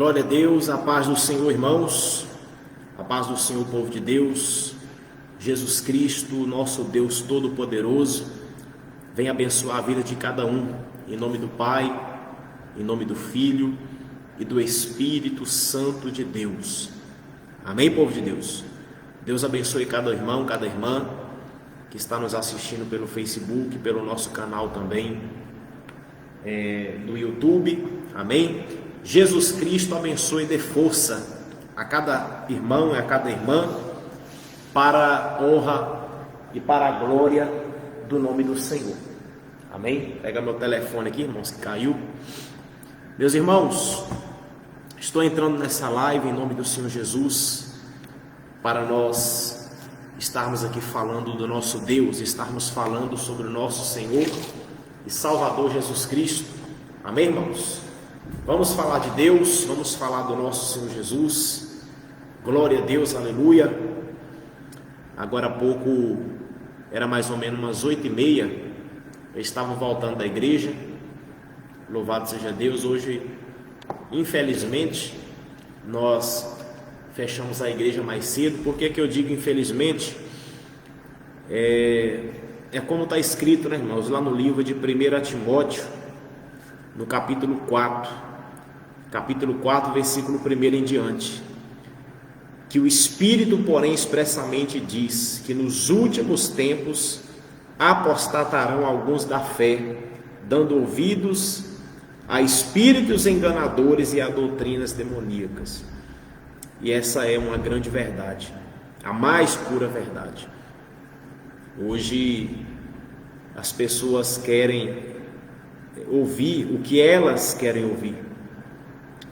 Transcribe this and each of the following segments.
Glória a Deus, a paz do Senhor, irmãos, a paz do Senhor, povo de Deus. Jesus Cristo, nosso Deus Todo-Poderoso, vem abençoar a vida de cada um, em nome do Pai, em nome do Filho e do Espírito Santo de Deus. Amém, povo de Deus? Deus abençoe cada irmão, cada irmã que está nos assistindo pelo Facebook, pelo nosso canal também do YouTube. Amém? Jesus Cristo abençoe e dê força a cada irmão e a cada irmã para a honra e para a glória do nome do Senhor. Amém? Pega meu telefone aqui, irmãos, que caiu. Meus irmãos, estou entrando nessa live em nome do Senhor Jesus para nós estarmos aqui falando do nosso Deus, estarmos falando sobre o nosso Senhor e Salvador Jesus Cristo. Amém, irmãos? Vamos falar de Deus, vamos falar do nosso Senhor Jesus. Glória a Deus, aleluia. Agora há pouco, era mais ou menos umas 8h30, eu estava voltando da igreja. Louvado seja Deus. Hoje, infelizmente, nós fechamos a igreja mais cedo. Por que que eu digo infelizmente? É como está escrito, né, irmãos, lá no livro de 1 Timóteo, no capítulo 4, versículo 1 em diante, que o Espírito, porém, expressamente diz que nos últimos tempos apostatarão alguns da fé, dando ouvidos a espíritos enganadores e a doutrinas demoníacas. E essa é uma grande verdade, a mais pura verdade. Hoje as pessoas querem ouvir o que elas querem ouvir.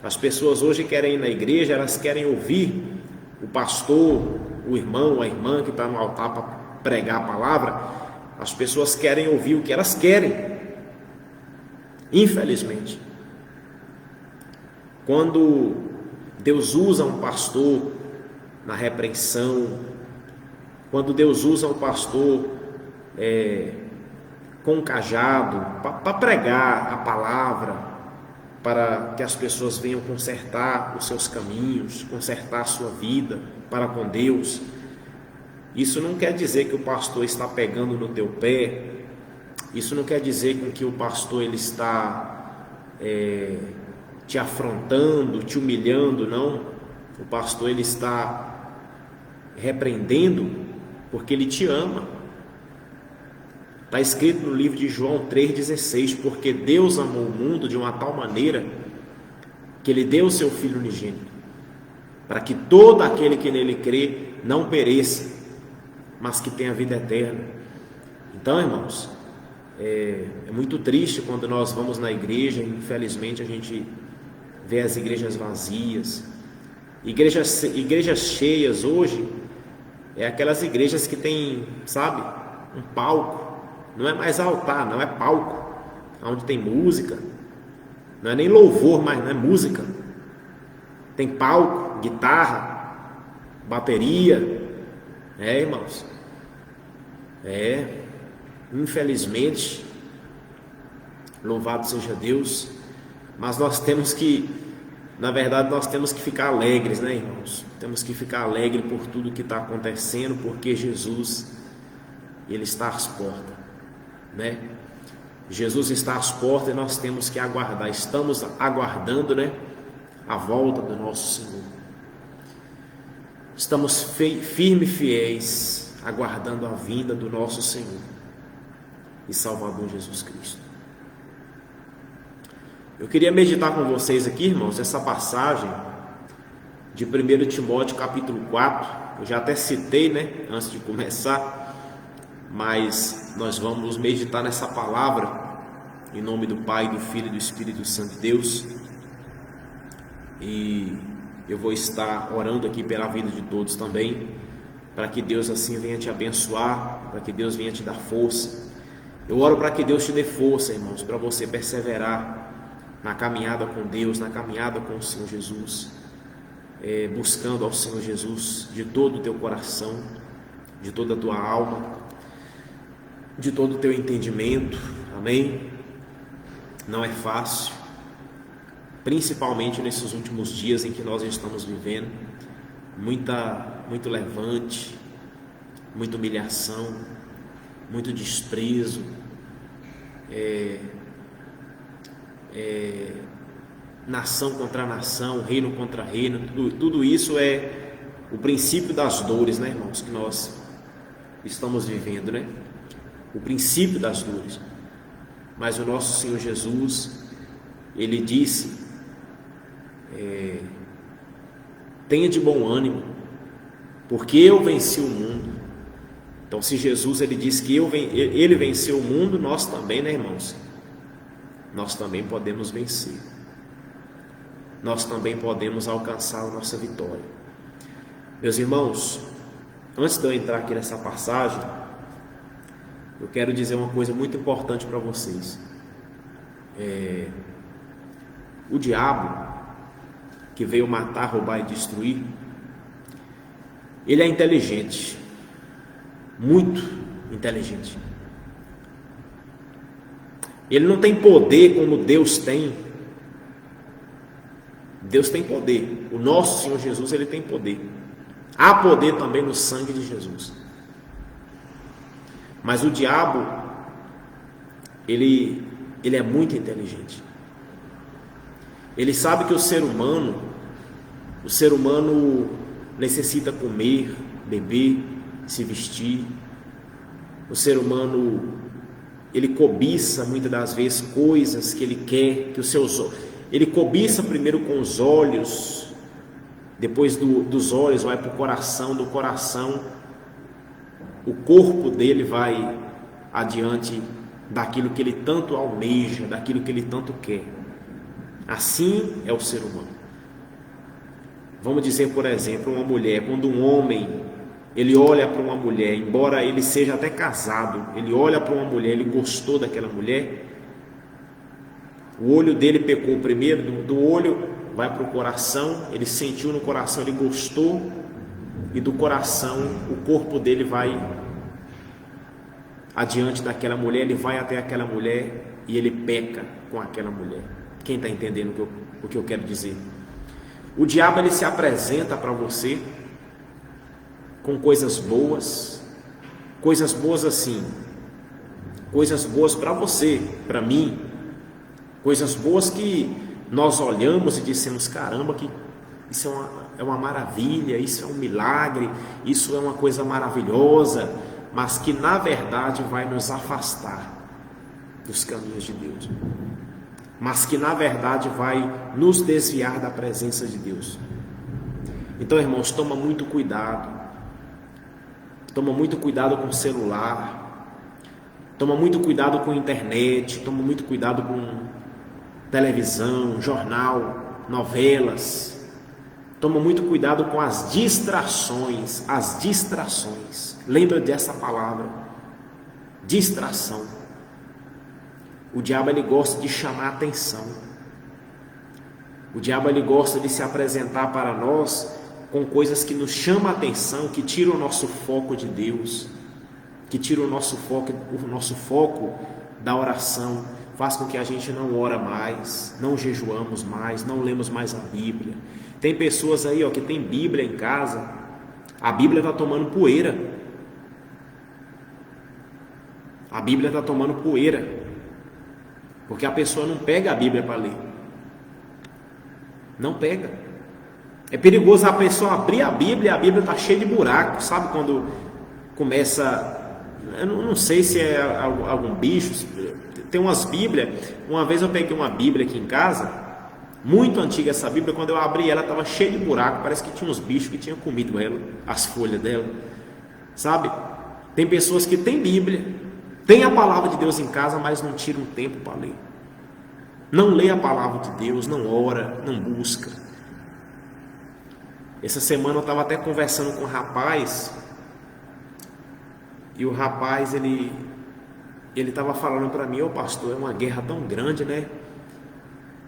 As pessoas hoje querem ir na igreja, elas querem ouvir o pastor, o irmão, a irmã que está no altar para pregar a palavra. As pessoas querem ouvir o que elas querem. Infelizmente, quando Deus usa um pastor na repreensão, quando Deus usa um pastor com um cajado para pregar a palavra, para que as pessoas venham consertar os seus caminhos, consertar a sua vida para com Deus, isso não quer dizer que o pastor está pegando no teu pé. Isso não quer dizer que o pastor ele está te afrontando, te humilhando, não. O pastor ele está repreendendo porque ele te ama. Está escrito no livro de João 3,16, porque Deus amou o mundo de uma tal maneira que ele deu o seu Filho unigênito, para que todo aquele que nele crê não pereça, mas que tenha vida eterna. Então, irmãos, é muito triste quando nós vamos na igreja, infelizmente a gente vê as igrejas vazias. Igrejas cheias hoje é aquelas igrejas que tem, sabe, um palco. Não é mais altar, não é palco, onde tem música. Não é nem louvor, mas não é música. Tem palco, guitarra, bateria. Irmãos, infelizmente, louvado seja Deus, mas nós temos que, na verdade, nós temos que ficar alegres, né, irmãos? Temos que ficar alegres por tudo que está acontecendo, porque Jesus, ele está às portas, né? Jesus está às portas e nós temos que aguardar. Estamos aguardando, né, a volta do nosso Senhor. Estamos firmes e fiéis, aguardando a vinda do nosso Senhor e Salvador Jesus Cristo. Eu queria meditar com vocês aqui, irmãos, essa passagem de 1 Timóteo capítulo 4. Eu já até citei, né, antes de começar, mas nós vamos meditar nessa palavra em nome do Pai, do Filho e do Espírito Santo de Deus. E eu vou estar orando aqui pela vida de todos também, para que Deus assim venha te abençoar, para que Deus venha te dar força. Eu oro para que Deus te dê força, irmãos, para você perseverar na caminhada com Deus, na caminhada com o Senhor Jesus, buscando ao Senhor Jesus de todo o teu coração, de toda a tua alma, de todo o teu entendimento. Amém? Não é fácil, principalmente nesses últimos dias em que nós estamos vivendo, muito levante, muita humilhação, muito desprezo, nação contra nação, reino contra reino, tudo isso é o princípio das dores, né, irmãos, que nós estamos vivendo, né? O princípio das dores. Mas o nosso Senhor Jesus, Ele disse: tenha de bom ânimo, porque eu venci o mundo. Então, se Jesus ele disse que Ele venceu o mundo, nós também, né, irmãos? Nós também podemos vencer. Nós também podemos alcançar a nossa vitória. Meus irmãos, antes de eu entrar aqui nessa passagem, eu quero dizer uma coisa muito importante para vocês. O diabo, que veio matar, roubar e destruir, ele é inteligente, muito inteligente. Ele não tem poder como Deus tem. Deus tem poder. O nosso Senhor Jesus, Ele tem poder. Há poder também no sangue de Jesus. Mas o diabo, ele é muito inteligente. Ele sabe que o ser humano necessita comer, beber, se vestir. O ser humano, ele cobiça muitas das vezes coisas que ele quer, ele cobiça primeiro com os olhos, depois dos olhos vai para o coração, do coração o corpo dele vai adiante daquilo que ele tanto almeja, daquilo que ele tanto quer. Assim é o ser humano. Vamos dizer, por exemplo, uma mulher, quando um homem ele olha para uma mulher, embora ele seja até casado, ele olha para uma mulher, ele gostou daquela mulher, o olho dele pecou primeiro, do olho vai para o coração, ele sentiu no coração, ele gostou, e do coração o corpo dele vai adiante daquela mulher, ele vai até aquela mulher e ele peca com aquela mulher. Quem está entendendo o que eu quero dizer? O diabo ele se apresenta para você com coisas boas assim, coisas boas para você, para mim, coisas boas que nós olhamos e dissemos: caramba, que isso é uma maravilha, isso é um milagre, isso é uma coisa maravilhosa, mas que na verdade vai nos afastar dos caminhos de Deus, mas que na verdade vai nos desviar da presença de Deus. Então, irmãos, toma muito cuidado com o celular, toma muito cuidado com a internet, toma muito cuidado com televisão, jornal, novelas. Toma muito cuidado com as distrações. Lembra dessa palavra, distração. O diabo ele gosta de chamar a atenção. O diabo ele gosta de se apresentar para nós com coisas que nos chamam a atenção, que tiram o nosso foco de Deus, que tiram o nosso foco da oração, faz com que a gente não ora mais, não jejuamos mais, não lemos mais a Bíblia. Tem pessoas aí, que tem Bíblia em casa, a Bíblia está tomando poeira. A Bíblia está tomando poeira, porque a pessoa não pega a Bíblia para ler. Não pega. É perigoso a pessoa abrir a Bíblia e a Bíblia está cheia de buracos, sabe? Quando começa, eu não sei se é algum bicho, tem umas Bíblias. Uma vez eu peguei uma Bíblia aqui em casa, muito antiga essa Bíblia, quando eu abri ela estava cheia de buraco, parece que tinha uns bichos que tinham comido ela, as folhas dela, sabe? Tem pessoas que têm Bíblia, tem a palavra de Deus em casa, mas não tiram tempo para ler, não lê a palavra de Deus, não ora, não busca. Essa semana eu estava até conversando com um rapaz, e o rapaz ele estava falando para mim: pastor, é uma guerra tão grande, né?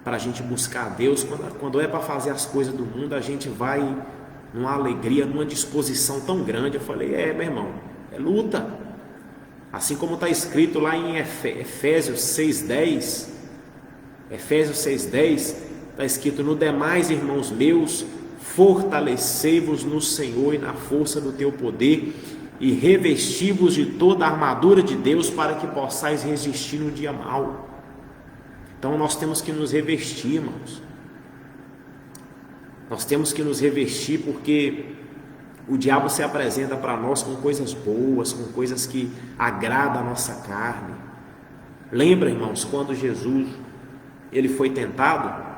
Para a gente buscar a Deus, quando é para fazer as coisas do mundo, a gente vai numa alegria, numa disposição tão grande. Eu falei: meu irmão, é luta. Assim como está escrito lá em Efésios 6:10, Está escrito: no demais, irmãos meus, fortalecei-vos no Senhor e na força do teu poder, e revesti-vos de toda a armadura de Deus, para que possais resistir no dia mau. Então nós temos que nos revestir, irmãos. Nós temos que nos revestir, porque o diabo se apresenta para nós com coisas boas, com coisas que agradam a nossa carne. Lembra, irmãos, quando Jesus foi tentado?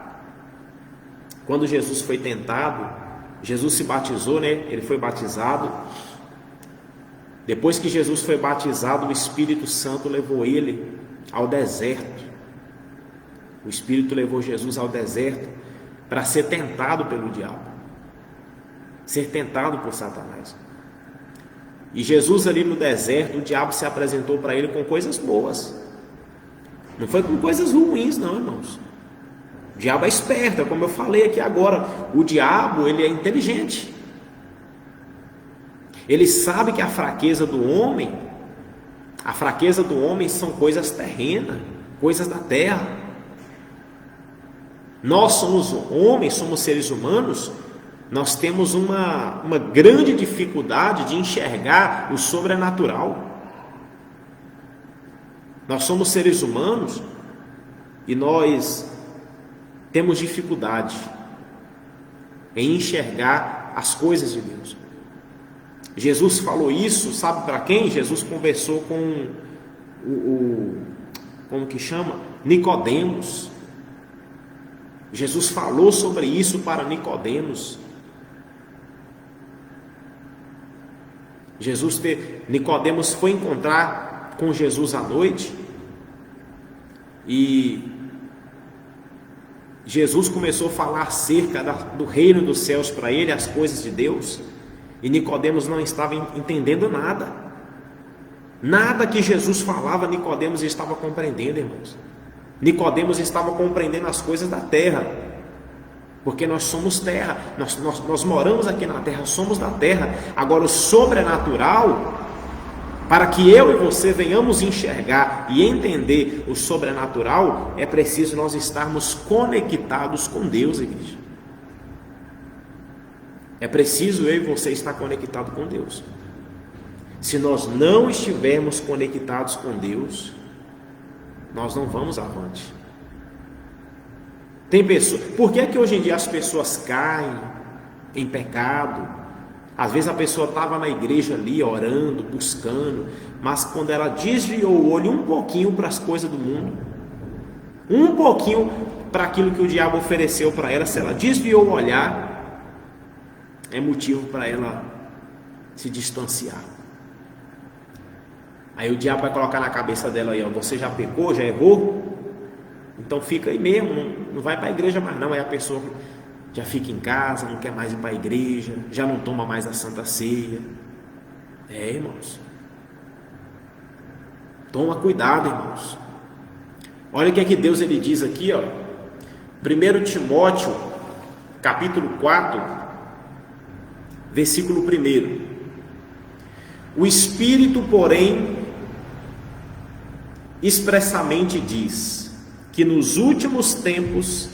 Quando Jesus foi tentado, Jesus se batizou, né? Ele foi batizado. Depois que Jesus foi batizado, o Espírito Santo levou ele ao deserto. O Espírito levou Jesus ao deserto para ser tentado pelo diabo, ser tentado por Satanás. E Jesus ali no deserto, o diabo se apresentou para ele com coisas boas. Não foi com coisas ruins, não, irmãos. O diabo é esperto, como eu falei aqui agora. O diabo, ele é inteligente. Ele sabe que a fraqueza do homem são coisas terrenas, coisas da terra. Nós somos homens, somos seres humanos, nós temos uma grande dificuldade de enxergar o sobrenatural. Nós somos seres humanos e nós temos dificuldade em enxergar as coisas de Deus. Jesus falou isso, sabe para quem? Jesus conversou com como que chama? Nicodemos. Jesus falou sobre isso para Nicodemos. Nicodemos foi encontrar com Jesus à noite e Jesus começou a falar acerca do reino dos céus para ele, as coisas de Deus, e Nicodemos não estava entendendo nada. Nada que Jesus falava, Nicodemos estava compreendendo, irmãos. Nicodemos estava compreendendo as coisas da terra, porque nós somos terra, nós moramos aqui na terra, somos da terra. Agora o sobrenatural, para que eu e você venhamos enxergar e entender o sobrenatural, é preciso nós estarmos conectados com Deus, igreja. É preciso eu e você estar conectado com Deus. Se nós não estivermos conectados com Deus, nós não vamos avante. Tem pessoas, por que é que hoje em dia as pessoas caem em pecado? Às vezes a pessoa estava na igreja ali orando, buscando, mas quando ela desviou o olho um pouquinho para as coisas do mundo, um pouquinho para aquilo que o diabo ofereceu para ela, se ela desviou o olhar, é motivo para ela se distanciar. Aí o diabo vai colocar na cabeça dela aí, ó, você já pecou, já errou? Então fica aí mesmo, não vai para a igreja mais não. Aí a pessoa já fica em casa, não quer mais ir para a igreja, já não toma mais a Santa Ceia. Irmãos, toma cuidado, irmãos. Olha o que é que Deus ele diz aqui, ó. 1 Timóteo, capítulo 4, versículo 1. O Espírito, porém, expressamente diz que nos últimos tempos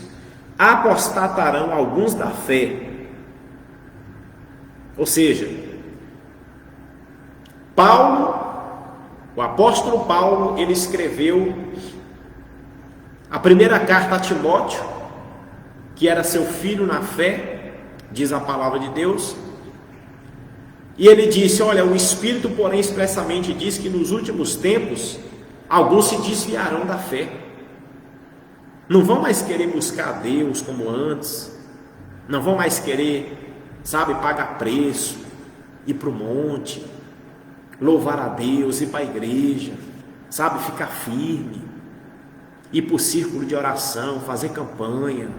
apostatarão alguns da fé. Ou seja, o apóstolo Paulo, ele escreveu a primeira carta a Timóteo, que era seu filho na fé, diz a palavra de Deus, e ele disse, olha, o Espírito, porém, expressamente diz que nos últimos tempos alguns se desviarão da fé, não vão mais querer buscar a Deus como antes, não vão mais querer, pagar preço, ir para o monte, louvar a Deus, ir para a igreja, ficar firme, ir para o círculo de oração, fazer campanha.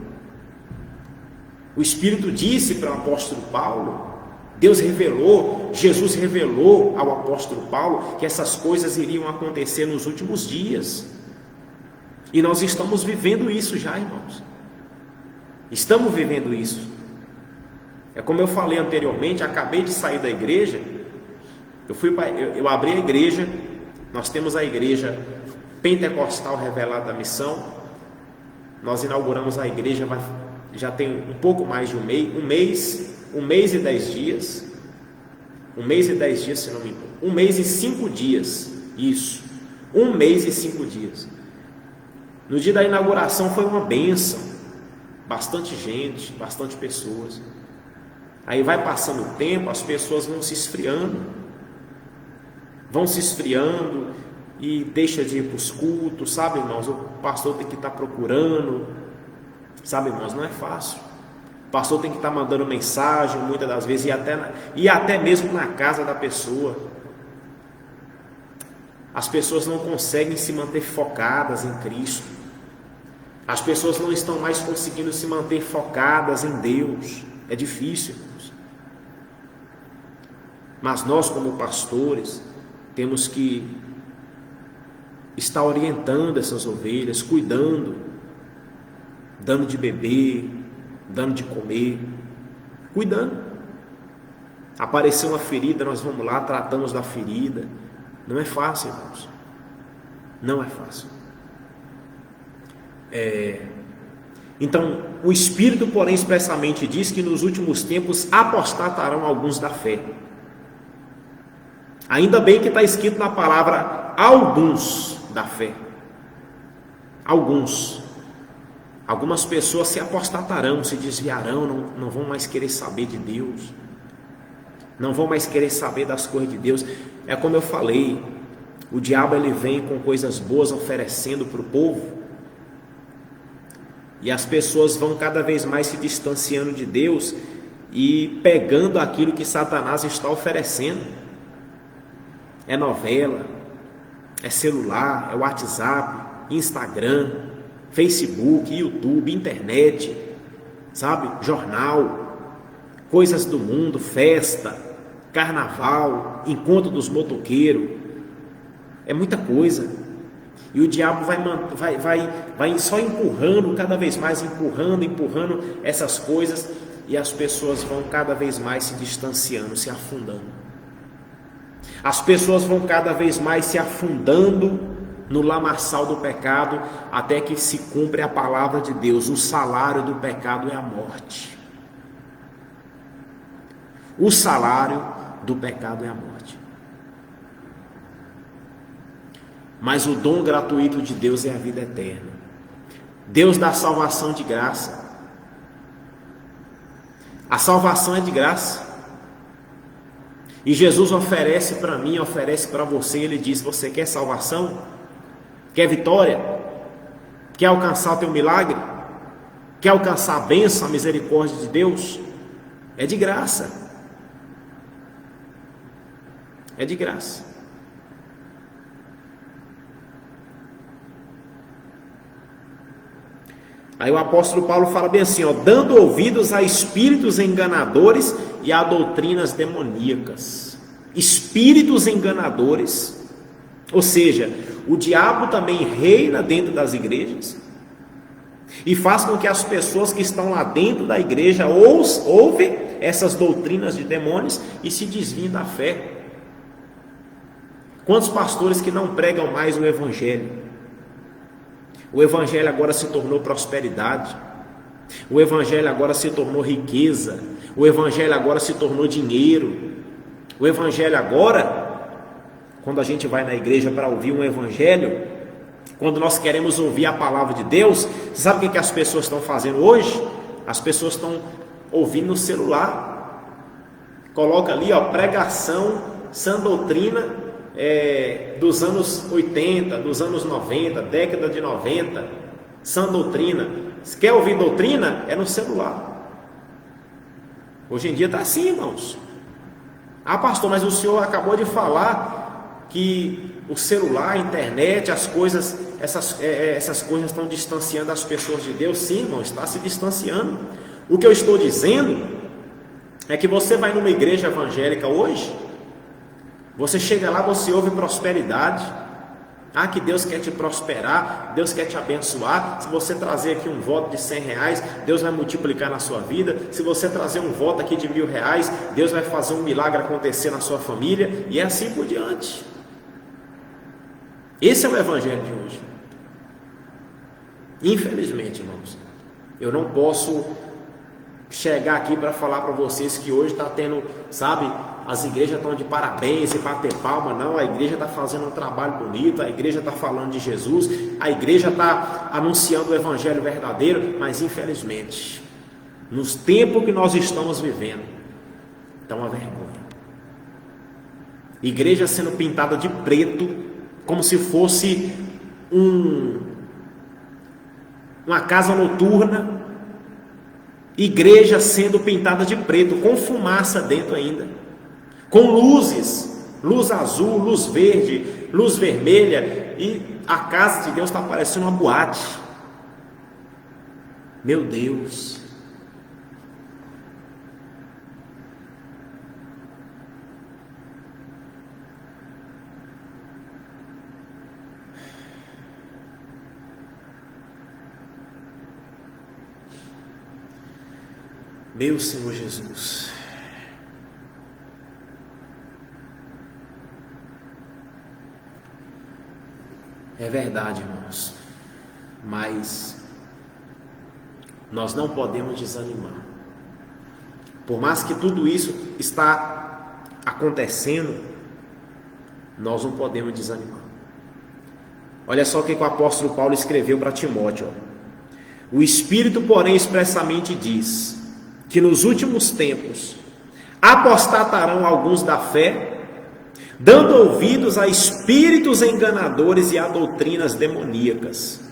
O Espírito disse para o apóstolo Paulo, Jesus revelou ao apóstolo Paulo que essas coisas iriam acontecer nos últimos dias. E nós estamos vivendo isso já, irmãos. Estamos vivendo isso. É como eu falei anteriormente, acabei de sair da igreja, eu abri a igreja, nós temos a igreja Pentecostal Revelada da Missão, Nós inauguramos a igreja, já tem um pouco mais de um mês e 10 dias. 1 mês e 10 dias, se não me engano. 1 mês e 5 dias. Isso. 1 mês e 5 dias. No dia da inauguração foi uma bênção. Bastante gente, bastante pessoas. Aí vai passando o tempo, as pessoas vão se esfriando. E deixa de ir para os cultos, sabe, irmãos? O pastor tem que estar procurando, sabe, irmãos? Não é fácil. O pastor tem que estar mandando mensagem, muitas das vezes, e até mesmo na casa da pessoa. As pessoas não conseguem se manter focadas em Cristo. As pessoas não estão mais conseguindo se manter focadas em Deus. É difícil, irmãos. Mas nós, como pastores, temos que estar orientando essas ovelhas, cuidando, dando de beber, dando de comer, cuidando. Apareceu uma ferida, nós vamos lá, tratamos da ferida. Não é fácil, irmãos. Não é fácil. Então, o Espírito, porém, expressamente diz que nos últimos tempos apostatarão alguns da fé. Ainda bem que está escrito na palavra alguns da fé. Algumas pessoas se apostatarão, se desviarão, não vão mais querer saber de Deus, não vão mais querer saber das coisas de Deus. É como eu falei, o diabo ele vem com coisas boas oferecendo para o povo, e as pessoas vão cada vez mais se distanciando de Deus e pegando aquilo que Satanás está oferecendo. É novela, é celular, é WhatsApp, Instagram, Facebook, YouTube, internet, sabe? Jornal, coisas do mundo, festa, carnaval, encontro dos motoqueiros. É muita coisa. E o diabo vai só empurrando, cada vez mais empurrando essas coisas, e as pessoas vão cada vez mais se distanciando, se afundando. As pessoas vão cada vez mais se afundando no lamaçal do pecado, até que se cumpre a palavra de Deus: o salário do pecado é a morte. O salário do pecado é a morte. Mas o dom gratuito de Deus é a vida eterna. Deus dá salvação de graça. A salvação é de graça. E Jesus oferece para mim, oferece para você. Ele diz: você quer salvação? Quer vitória? Quer alcançar o teu milagre? Quer alcançar a bênção, a misericórdia de Deus? É de graça. É de graça. Aí o apóstolo Paulo fala bem assim, dando ouvidos a espíritos enganadores e a doutrinas demoníacas. Espíritos enganadores, ou seja, o diabo também reina dentro das igrejas e faz com que as pessoas que estão lá dentro da igreja ouvem essas doutrinas de demônios e se desviem da fé. Quantos pastores que não pregam mais o evangelho? O evangelho agora se tornou prosperidade. O evangelho agora se tornou riqueza. O evangelho agora se tornou dinheiro. O evangelho agora, quando a gente vai na igreja para ouvir um evangelho, quando nós queremos ouvir a palavra de Deus, você sabe o que as pessoas estão fazendo hoje? As pessoas estão ouvindo no celular. Coloca ali, pregação, sã doutrina, dos anos 80, dos anos 90, década de 90, sã doutrina. Se quer ouvir doutrina, é no celular. Hoje em dia está assim, irmãos. Pastor, mas o senhor acabou de falar que o celular, a internet, as coisas, essas coisas estão distanciando as pessoas de Deus. Sim, irmão, está se distanciando. O que eu estou dizendo é que você vai numa igreja evangélica hoje, você chega lá, você ouve prosperidade. Que Deus quer te prosperar, Deus quer te abençoar. Se você trazer aqui um voto de R$100, Deus vai multiplicar na sua vida. Se você trazer um voto aqui de R$1.000, Deus vai fazer um milagre acontecer na sua família. E assim por diante. Esse é o evangelho de hoje. Infelizmente, irmãos, eu não posso chegar aqui para falar para vocês que hoje está tendo, sabe, as igrejas estão de parabéns e bater palma. Não, a igreja está fazendo um trabalho bonito, a igreja está falando de Jesus, a igreja está anunciando o evangelho verdadeiro, mas infelizmente, nos tempos que nós estamos vivendo, está uma vergonha. Igreja sendo pintada de preto, como se fosse uma casa noturna. Igreja sendo pintada de preto, com fumaça dentro ainda, com luzes, luz azul, luz verde, luz vermelha, e a casa de Deus está parecendo uma boate. Meu Deus! Meu Senhor Jesus, é verdade, irmãos, mas nós não podemos desanimar. Por mais que tudo isso está acontecendo, nós não podemos desanimar. Olha só o que o apóstolo Paulo escreveu para Timóteo. O Espírito, porém, expressamente diz que nos últimos tempos apostatarão alguns da fé, dando ouvidos a espíritos enganadores e a doutrinas demoníacas.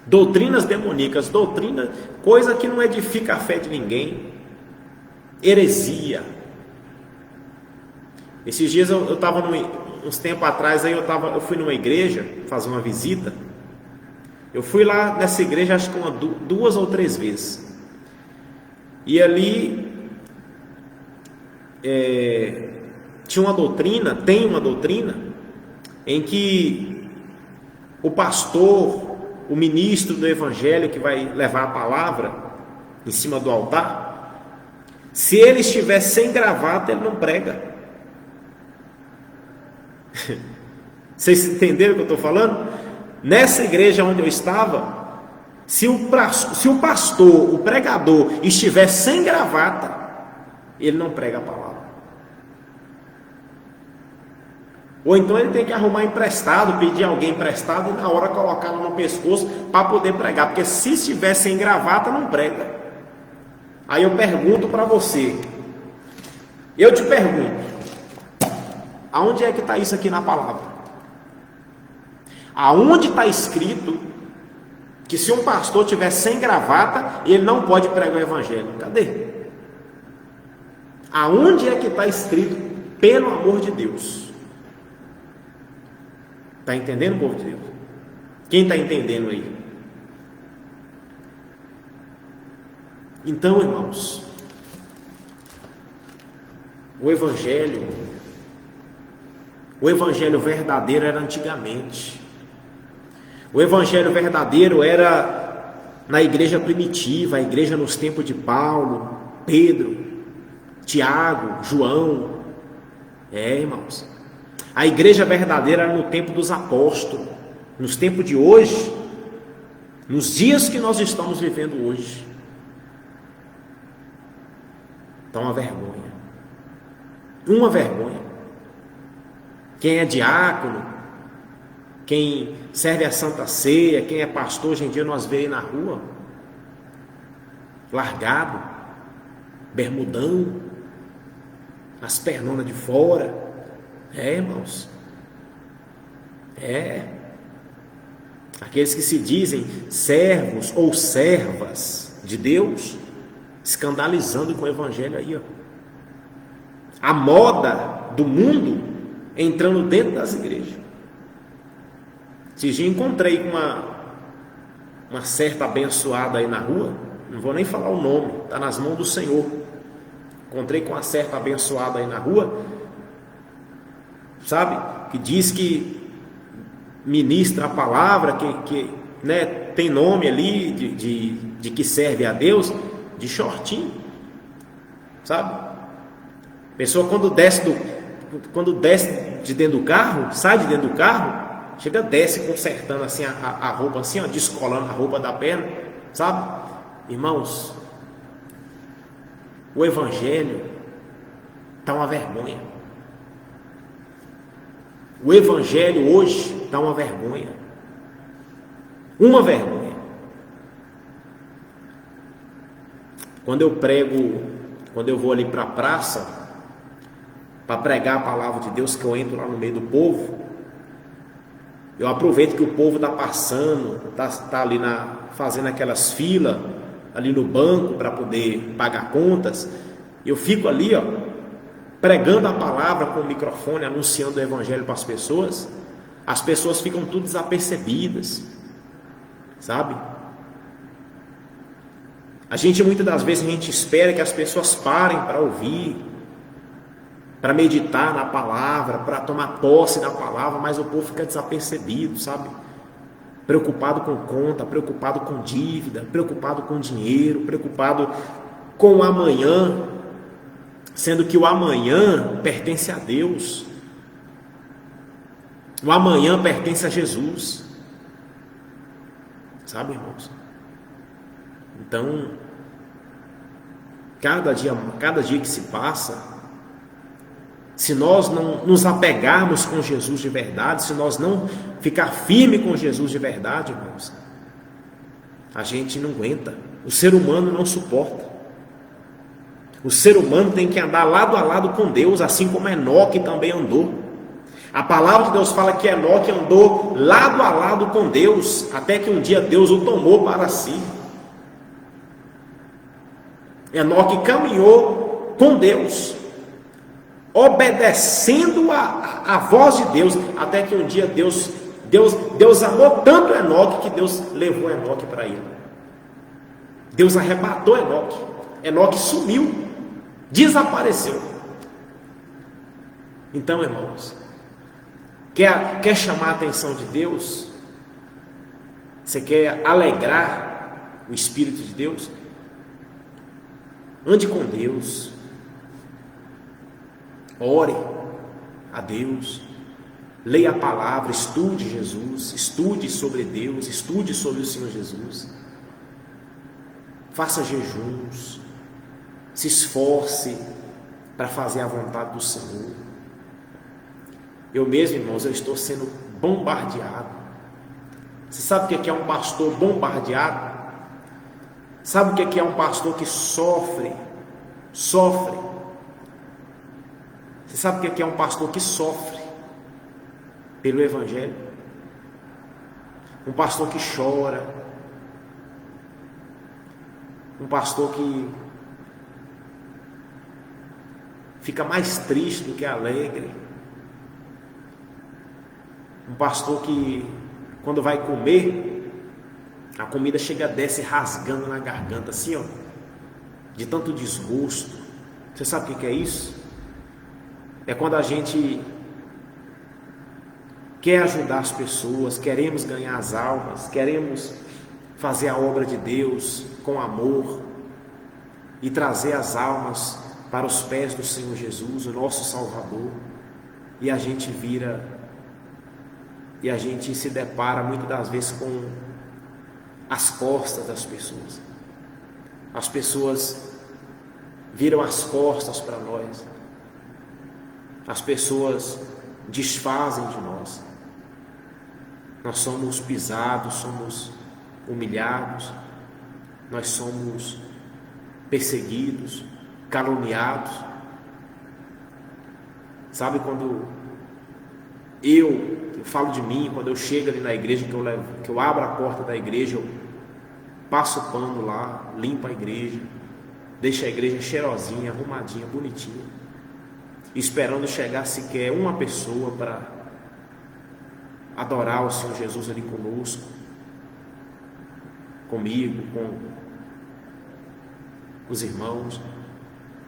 Doutrinas demoníacas, doutrina, coisa que não edifica a fé de ninguém. Heresia. Esses dias eu estava, uns tempos atrás, aí eu fui numa igreja fazer uma visita. Eu fui lá nessa igreja acho que duas ou três vezes. E ali tinha uma doutrina, tem uma doutrina, em que o pastor, o ministro do evangelho que vai levar a palavra em cima do altar, se ele estiver sem gravata, ele não prega. Vocês entenderam o que eu estou falando? Nessa igreja onde eu estava, se o pastor, o pregador, estiver sem gravata, ele não prega a palavra. Ou então ele tem que arrumar emprestado, pedir alguém emprestado e na hora colocar ela no pescoço para poder pregar. Porque se estiver sem gravata, não prega. Aí eu pergunto para você, eu te pergunto, aonde é que está isso aqui na palavra? Aonde está escrito que se um pastor tiver sem gravata, ele não pode pregar o evangelho? Cadê? Aonde é que está escrito, pelo amor de Deus? Está entendendo, povo de Deus? Quem está entendendo aí? Então, irmãos, o evangelho verdadeiro era antigamente. O evangelho verdadeiro era na igreja primitiva, a igreja nos tempos de Paulo, Pedro, Tiago, João. Irmãos, a igreja verdadeira era no tempo dos apóstolos. Nos tempos de hoje, nos dias que nós estamos vivendo hoje, está uma vergonha. Uma vergonha. Quem é diácono, quem serve a Santa Ceia, quem é pastor, hoje em dia nós vemos na rua, largado, bermudão, as pernonas de fora. Irmãos, aqueles que se dizem servos ou servas de Deus, escandalizando com o evangelho aí, ó. A moda do mundo entrando dentro das igrejas. Esses dias encontrei com uma certa abençoada aí na rua, não vou nem falar o nome, está nas mãos do Senhor. Encontrei com uma certa abençoada aí na rua, sabe, que diz que ministra a palavra, que né, tem nome ali de que serve a Deus, de shortinho, sabe? A pessoa quando desce de dentro do carro, sai de dentro do carro, Chega, desce consertando assim a roupa, assim, ó, descolando a roupa da perna, sabe? Irmãos, o Evangelho está uma vergonha. O Evangelho hoje está uma vergonha. Uma vergonha. Quando eu prego, quando eu vou ali para a praça, para pregar a palavra de Deus, que eu entro lá no meio do povo, eu aproveito que o povo está passando, está ali fazendo aquelas filas, ali no banco para poder pagar contas. Eu fico ali, ó, pregando a palavra com o microfone, anunciando o Evangelho para as pessoas ficam tudo desapercebidas, sabe? Muitas das vezes a gente espera que as pessoas parem para ouvir, para meditar na palavra, para tomar posse da palavra, mas o povo fica desapercebido, sabe? Preocupado com conta, preocupado com dívida, preocupado com dinheiro, preocupado com o amanhã, sendo que o amanhã pertence a Deus. O amanhã pertence a Jesus. Sabe, irmãos? Então, cada dia que se passa, se nós não nos apegarmos com Jesus de verdade, se nós não ficar firme com Jesus de verdade, irmãos, a gente não aguenta. O ser humano não suporta. O ser humano tem que andar lado a lado com Deus, assim como Enoque também andou. A palavra de Deus fala que Enoque andou lado a lado com Deus, até que um dia Deus o tomou para si. Enoque caminhou com Deus, obedecendo a voz de Deus, até que um dia Deus amou tanto Enoque que Deus levou Enoque para ele. Deus arrebatou Enoque. Enoque sumiu, desapareceu. Então, irmãos, quer chamar a atenção de Deus? Você quer alegrar o Espírito de Deus? Ande com Deus. Ore a Deus, leia a palavra, estude Jesus, estude sobre Deus, estude sobre o Senhor Jesus, faça jejuns, se esforce para fazer a vontade do Senhor. Eu mesmo, irmãos, eu estou sendo bombardeado. Você sabe o que é um pastor bombardeado? Sabe o que é um pastor que sofre? Você sabe o que é um pastor que sofre pelo Evangelho? Um pastor que chora, um pastor que fica mais triste do que alegre, um pastor que, quando vai comer, a comida chega, desce rasgando na garganta, assim, ó, de tanto desgosto. Você sabe o que é isso? É quando a gente quer ajudar as pessoas, queremos ganhar as almas, queremos fazer a obra de Deus com amor e trazer as almas para os pés do Senhor Jesus, o nosso Salvador, e a gente se depara muitas das vezes com as costas das pessoas. As pessoas viram as costas para nós. As pessoas desfazem de nós. Nós somos pisados, somos humilhados, nós somos perseguidos, caluniados. Sabe, quando eu falo de mim, quando eu chego ali na igreja, que eu abro a porta da igreja, eu passo o pano lá, limpo a igreja, deixo a igreja cheirosinha, arrumadinha, bonitinha, esperando chegar sequer uma pessoa para adorar o Senhor Jesus ali conosco, comigo, com os irmãos,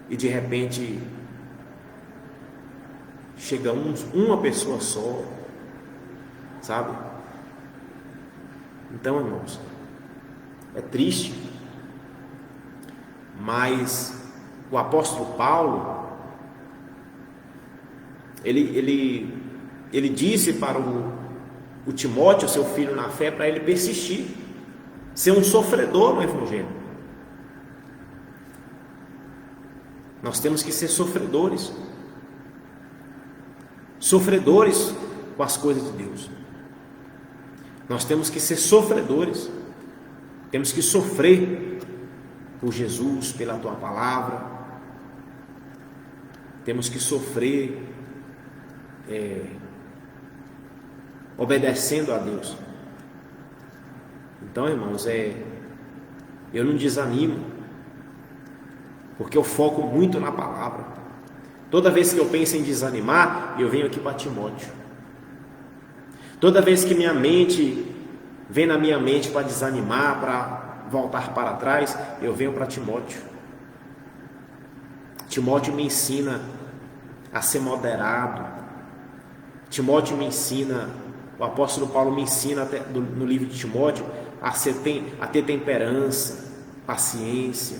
e de repente chega uma pessoa só, sabe? Então, irmãos, é triste, mas o apóstolo Paulo, ele disse para o Timóteo, seu filho na fé, para ele persistir, ser um sofredor no Evangelho. Nós temos que ser sofredores com as coisas de Deus. Nós temos que ser sofredores, temos que sofrer por Jesus, pela tua palavra, temos que sofrer obedecendo a Deus. Então, irmãos, eu não desanimo, porque eu foco muito na palavra. Toda vez que eu penso em desanimar, eu venho aqui para Timóteo. Toda vez que minha mente vem na minha mente para desanimar, para voltar para trás, eu venho para Timóteo. Timóteo me ensina a ser moderado. Timóteo me ensina, o apóstolo Paulo me ensina no livro de Timóteo a ter temperança, paciência,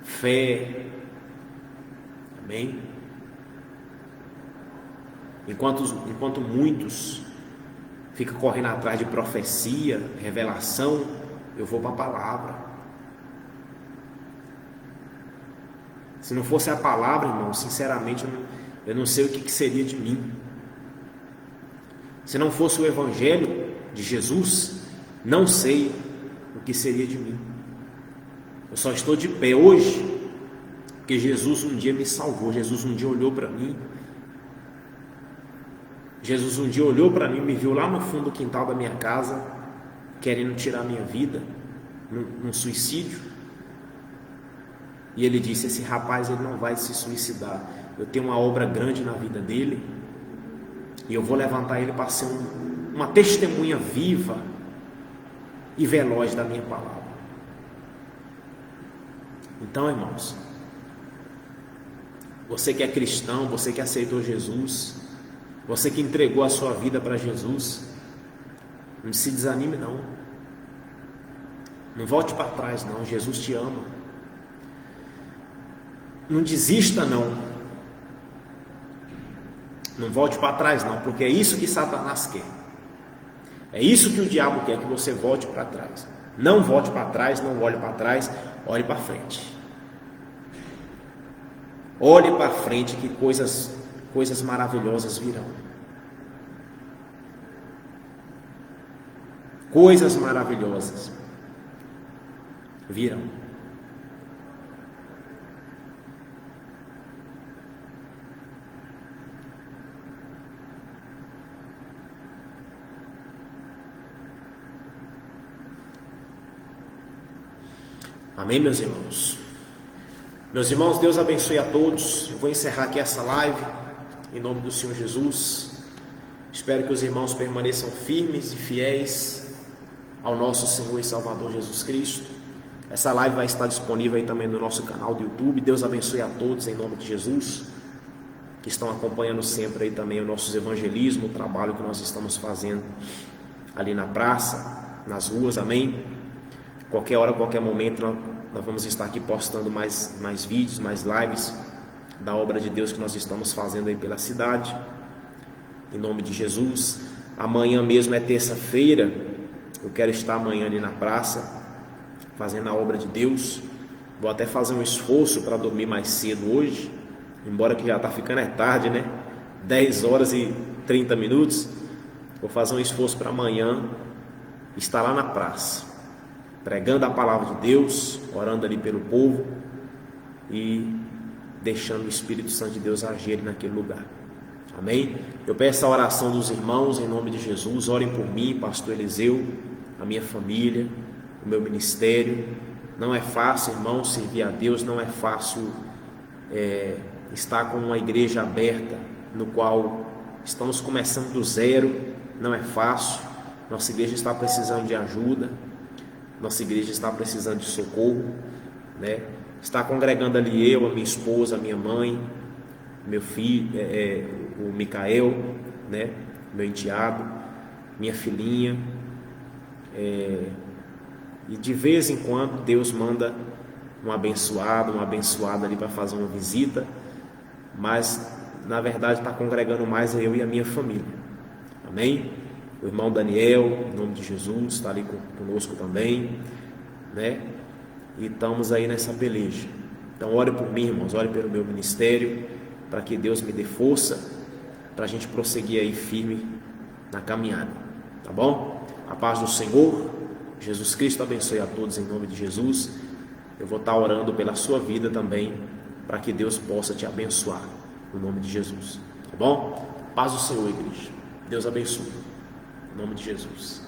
fé. Amém? Enquanto muitos ficam correndo atrás de profecia, revelação, eu vou para a palavra. Se não fosse a palavra, irmão, sinceramente eu não sei o que seria de mim. Se não fosse o Evangelho de Jesus, não sei o que seria de mim. Eu só estou de pé hoje porque Jesus um dia me salvou. Jesus um dia olhou para mim. Jesus um dia olhou para mim, me viu lá no fundo do quintal da minha casa, querendo tirar minha vida, num suicídio. E ele disse: esse rapaz, ele não vai se suicidar. Eu tenho uma obra grande na vida dele, e eu vou levantar ele para ser uma testemunha viva e veloz da minha palavra. Então, irmãos, você que é cristão, você que aceitou Jesus, você que entregou a sua vida para Jesus, não se desanime não. Não volte para trás não, Jesus te ama. Não desista não. Não volte para trás não, porque é isso que Satanás quer. É isso que o diabo quer, que você volte para trás. Não volte para trás, não olhe para trás, olhe para frente. Olhe para frente que coisas maravilhosas virão. Coisas maravilhosas virão. Amém, meus irmãos? Meus irmãos, Deus abençoe a todos. Eu vou encerrar aqui essa live, em nome do Senhor Jesus. Espero que os irmãos permaneçam firmes e fiéis ao nosso Senhor e Salvador Jesus Cristo. Essa live vai estar disponível aí também no nosso canal do YouTube. Deus abençoe a todos, em nome de Jesus, que estão acompanhando sempre aí também o nosso evangelismo, o trabalho que nós estamos fazendo ali na praça, nas ruas, amém? Qualquer hora, qualquer momento, nós vamos estar aqui postando mais vídeos, mais lives da obra de Deus que nós estamos fazendo aí pela cidade, em nome de Jesus. Amanhã mesmo é terça-feira, eu quero estar amanhã ali na praça, fazendo a obra de Deus. Vou até fazer um esforço para dormir mais cedo hoje, embora que já está ficando tarde, né? 10 horas e 30 minutos. Vou fazer um esforço para amanhã estar lá na praça, pregando a palavra de Deus, orando ali pelo povo e deixando o Espírito Santo de Deus agir ali naquele lugar. Amém? Eu peço a oração dos irmãos em nome de Jesus. Orem por mim, pastor Eliseu, a minha família, o meu ministério. Não é fácil, irmãos, servir a Deus. Não é fácil estar com uma igreja aberta, no qual estamos começando do zero. Não é fácil. Nossa igreja está precisando de ajuda. Nossa igreja está precisando de socorro, né? Está congregando ali eu, a minha esposa, a minha mãe, meu filho, o Micael, né? Meu enteado, minha filhinha, e de vez em quando Deus manda uma abençoada ali para fazer uma visita, mas na verdade está congregando mais eu e a minha família. Amém? O irmão Daniel, em nome de Jesus, está ali conosco também, né? E estamos aí nessa peleja. Então ore por mim, irmãos, ore pelo meu ministério, para que Deus me dê força, para a gente prosseguir aí firme na caminhada, tá bom? A paz do Senhor, Jesus Cristo abençoe a todos em nome de Jesus. Eu vou estar orando pela sua vida também, para que Deus possa te abençoar, no nome de Jesus, tá bom? Paz do Senhor, igreja. Deus abençoe, em nome de Jesus.